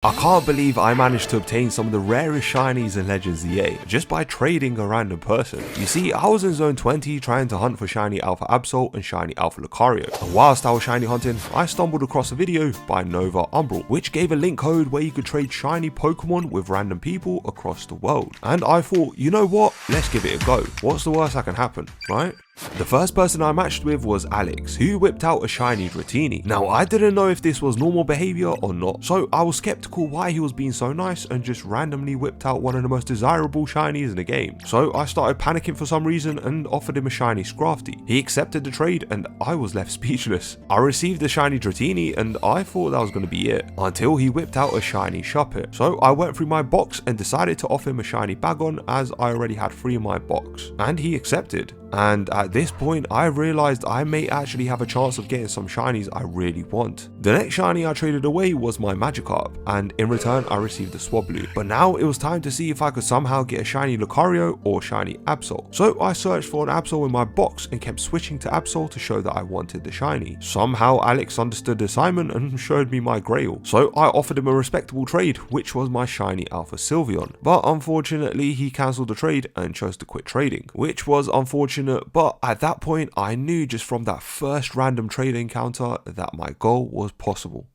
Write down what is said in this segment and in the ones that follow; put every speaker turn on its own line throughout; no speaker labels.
I can't believe I managed to obtain some of the rarest shinies in Legends EA just by trading a random person. You see, I was in Zone 20 trying to hunt for shiny Alpha Absol and shiny Alpha Lucario, and whilst I was shiny hunting, I stumbled across a video by Nova Umbral, which gave a link code where you could trade shiny Pokemon with random people across the world. And I thought, you know what, let's give it a go. What's the worst that can happen, right? The first person I matched with was Alex, who whipped out a shiny Dratini. Now, I didn't know if this was normal behavior or not, so I was skeptical why he was being so nice and just randomly whipped out one of the most desirable shinies in the game. So I started panicking for some reason and offered him a shiny Scrafty. He accepted the trade and I was left speechless. I received a shiny Dratini and I thought that was going to be it, until he whipped out a shiny Shuppet. So I went through my box and decided to offer him a shiny Bagon, as I already had 3 in my box, and he accepted. And at this point, I realized I may actually have a chance of getting some shinies I really want. The next shiny I traded away was my Magikarp, and in return I received a Swablu. But now it was time to see if I could somehow get a shiny Lucario or shiny Absol. So I searched for an Absol in my box and kept switching to Absol to show that I wanted the shiny. Somehow Alex understood the assignment and showed me my Grail. So I offered him a respectable trade, which was my shiny Alpha Sylveon. But unfortunately he cancelled the trade and chose to quit trading, which was unfortunate. But at that point I knew just from that first random trade encounter that my goal was possible.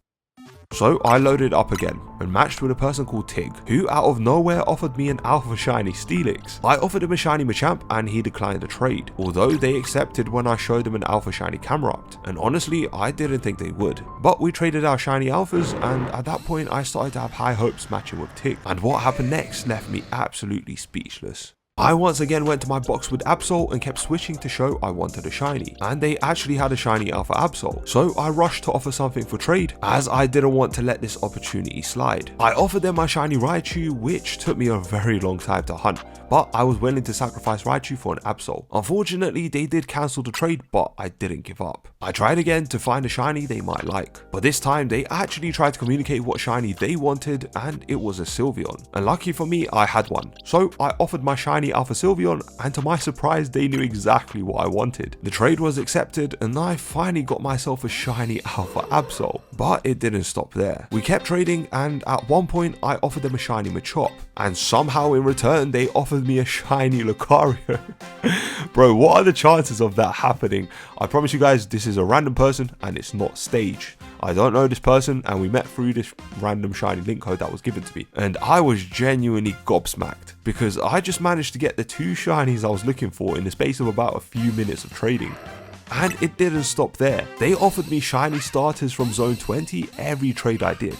So I loaded up again and matched with a person called Tig, who out of nowhere offered me an Alpha Shiny Steelix. I offered him a shiny Machamp and he declined the trade, although they accepted when I showed him an Alpha Shiny Camerupt, and honestly I didn't think they would. But we traded our shiny Alphas, and at that point I started to have high hopes matching with Tig, and what happened next left me absolutely speechless. I once again went to my box with Absol and kept switching to show I wanted a shiny, and they actually had a shiny Alpha Absol, so I rushed to offer something for trade, as I didn't want to let this opportunity slide. I offered them my shiny Raichu, which took me a very long time to hunt, but I was willing to sacrifice Raichu for an Absol. Unfortunately, they did cancel the trade, but I didn't give up. I tried again to find a shiny they might like, but this time they actually tried to communicate what shiny they wanted, and it was a Sylveon. And lucky for me, I had one, so I offered my shiny Alpha Sylveon, and to my surprise they knew exactly what I wanted. The trade was accepted and I finally got myself a shiny Alpha Absol, but it didn't stop there. We kept trading, and at one point I offered them a shiny Machop, and somehow in return they offered me a shiny Lucario. Bro, what are the chances of that happening? I promise you guys, this is a random person and it's not staged. I don't know this person, and we met through this random shiny link code that was given to me, and I was genuinely gobsmacked because I just managed to get the 2 shinies I was looking for in the space of about a few minutes of trading. And it didn't stop there. They offered me shiny starters from Zone 20 every trade I did.